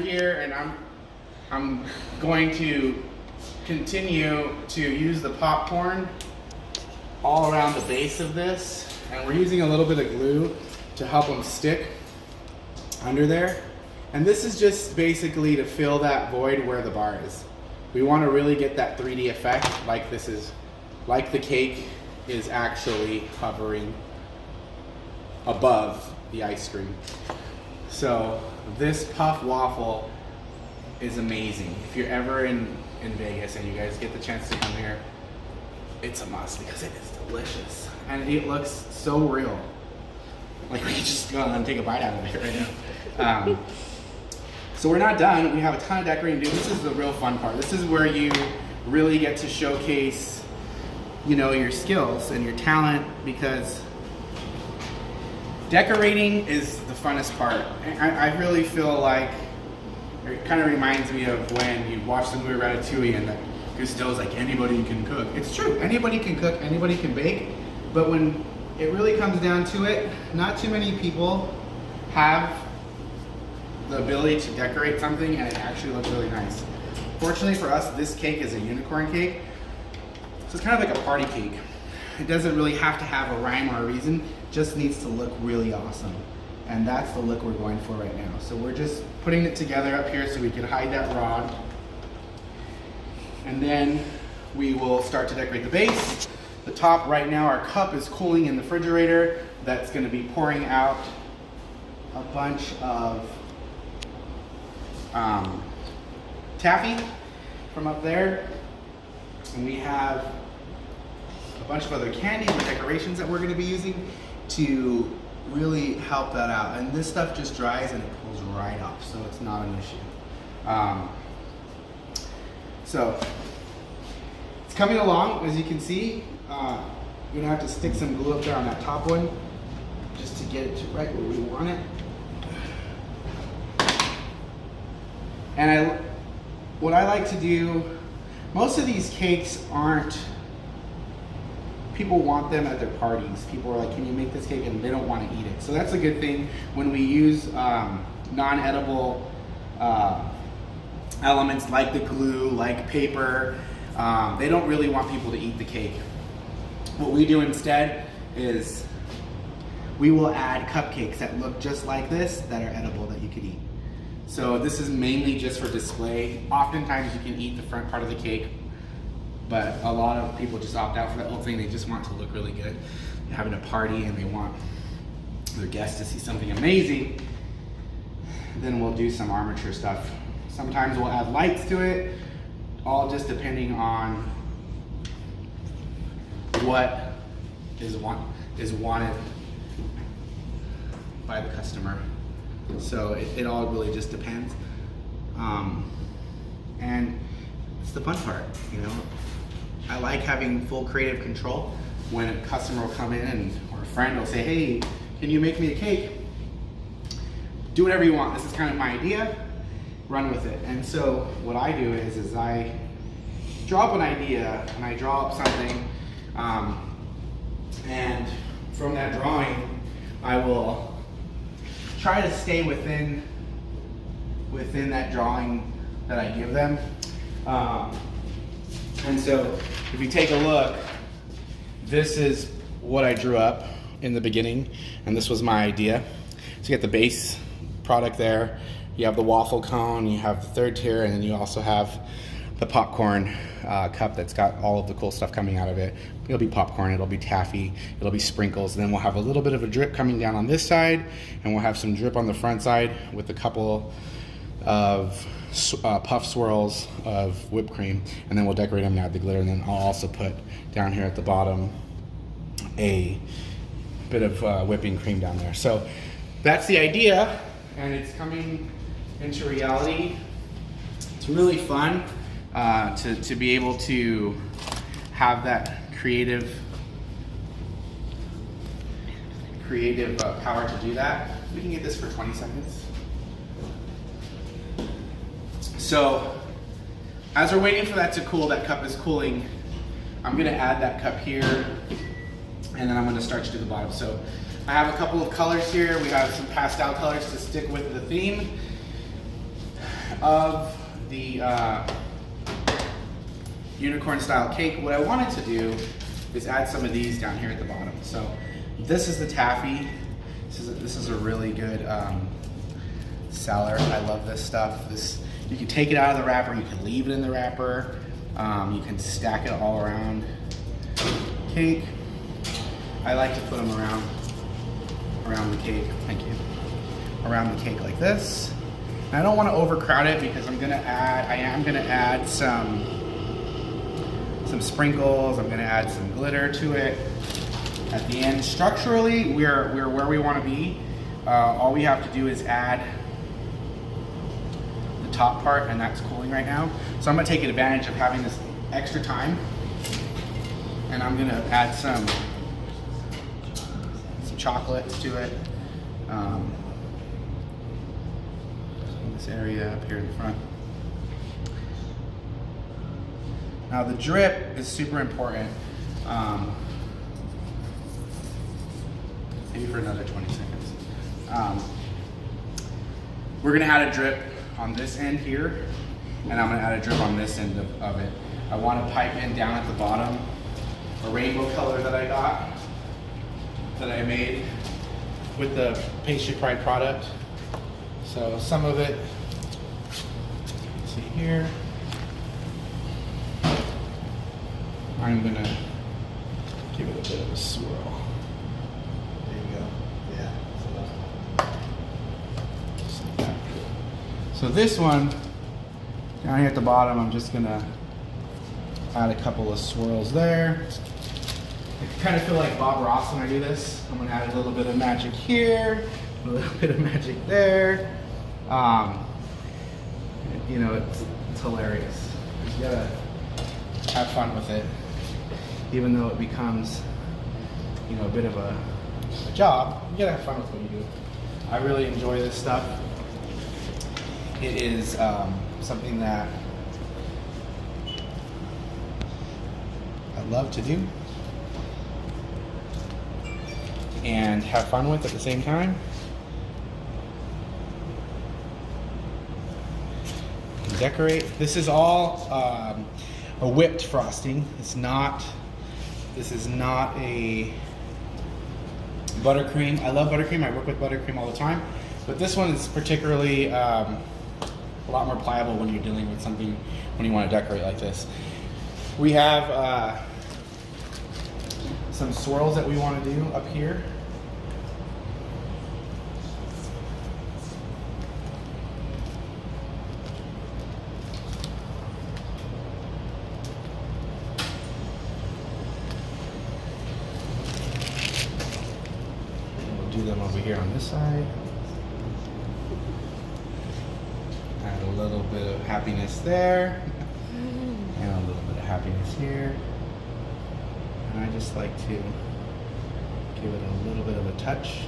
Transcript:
here, and I'm going to continue to use the popcorn all around the base of this, and we're using a little bit of glue to help them stick under there. And this is just basically to fill that void where the bar is. We want to really get that 3D effect, like this is, like the cake is actually hovering above the ice cream. So this puff waffle is amazing. If you're ever in Vegas and you guys get the chance to come here, it's a must because it is delicious and it looks so real. Like we could just go and take a bite out of it right now. So we're not done. We have a ton of decorating to do. This is the real fun part. This is where you really get to showcase, you know, your skills and your talent, because decorating is the funnest part. I really feel like it kind of reminds me of when you watch the movie Ratatouille and Cousteau's like, anybody can cook. It's true, anybody can cook, anybody can bake, but when it really comes down to it, not too many people have the ability to decorate something and it actually looks really nice. Fortunately for us, this cake is a unicorn cake, so it's kind of like a party cake. It doesn't really have to have a rhyme or a reason, just needs to look really awesome. And that's the look we're going for right now. So we're just putting it together up here so we can hide that rod. And then we will start to decorate the base. The top right now, our cup is cooling in the refrigerator. That's gonna be pouring out a bunch of taffy from up there. And we have a bunch of other candy and decorations that we're gonna be using to really help that out. And this stuff just dries and it pulls right off, so it's not an issue. So it's coming along, as you can see. You're gonna have to stick some glue up there on that top one just to get it to right where we want it. And what I like to do, most of these cakes aren't, people want them at their parties. People are like, can you make this cake? And they don't want to eat it. So that's a good thing when we use non-edible elements like the glue, like paper. They don't really want people to eat the cake. What we do instead is we will add cupcakes that look just like this that are edible that you could eat. So this is mainly just for display. Oftentimes you can eat the front part of the cake, but a lot of people just opt out for that whole thing. They just want to look really good. They're having a party and they want their guests to see something amazing. Then we'll do some armature stuff. Sometimes we'll add lights to it, all just depending on what is wanted by the customer. So it all really just depends. And it's the fun part, you know. I like having full creative control. When a customer will come in or a friend will say, hey, can you make me a cake? Do whatever you want. This is kind of my idea. Run with it. And so what I do is I draw up an idea and I draw up something. And from that drawing, I will try to stay within that drawing that I give them. And so if you take a look, this is what I drew up in the beginning, and this was my idea. So you get the base product there, you have the waffle cone, you have the third tier, and then you also have the popcorn cup that's got all of the cool stuff coming out of it. It'll be popcorn, it'll be taffy, it'll be sprinkles, and then we'll have a little bit of a drip coming down on this side, and we'll have some drip on the front side with a couple of puff swirls of whipped cream, and then we'll decorate them and add the glitter, and then I'll also put down here at the bottom a bit of whipping cream down there. So that's the idea, and it's coming into reality. It's really fun to be able to have that creative power to do that. We can get this for 20 seconds. So as we're waiting for that to cool, that cup is cooling, I'm gonna add that cup here, and then I'm gonna start to do the bottom. So I have a couple of colors here. We have some pastel colors to stick with the theme. of the unicorn style cake, what I wanted to do is add some of these down here at the bottom. So this is the taffy. This is a really good seller. I love this stuff. You can take it out of the wrapper, you can leave it in the wrapper, you can stack it all around cake. I like to put them around the cake. Thank you. Around the cake like this. And I don't want to overcrowd it because I am gonna add some sprinkles. I'm gonna add some glitter to it at the end. Structurally, we're where we want to be. All we have to do is add the top part, and that's cooling right now. So I'm gonna take advantage of having this extra time, and I'm gonna add some chocolates to it. In this area up here in the front. Now the drip is super important. Maybe for another 20 seconds. We're gonna add a drip on this end here, and I'm gonna add a drip on this end of it. I want to pipe in down at the bottom a rainbow color that I got, that I made with the Pastry Pride product. So some of it, see here, I'm gonna give it a bit of a swirl. There you go. Yeah. Just like that. So this one, down here at the bottom, I'm just gonna add a couple of swirls there. I kind of feel like Bob Ross when I do this. I'm gonna add a little bit of magic here, a little bit of magic there. You know, it's hilarious. You gotta have fun with it, even though it becomes, you know, a bit of a job. You gotta have fun with what you do. I really enjoy this stuff. It is something that I love to do and have fun with at the same time. Decorate. This is all a whipped frosting. This is not a buttercream. I love buttercream. I work with buttercream all the time, but this one is particularly a lot more pliable when you're dealing with something when you want to decorate like this. We have some swirls that we want to do up here. Do them over here on this side. Add a little bit of happiness there, and a little bit of happiness here. And I just like to give it a little bit of a touch.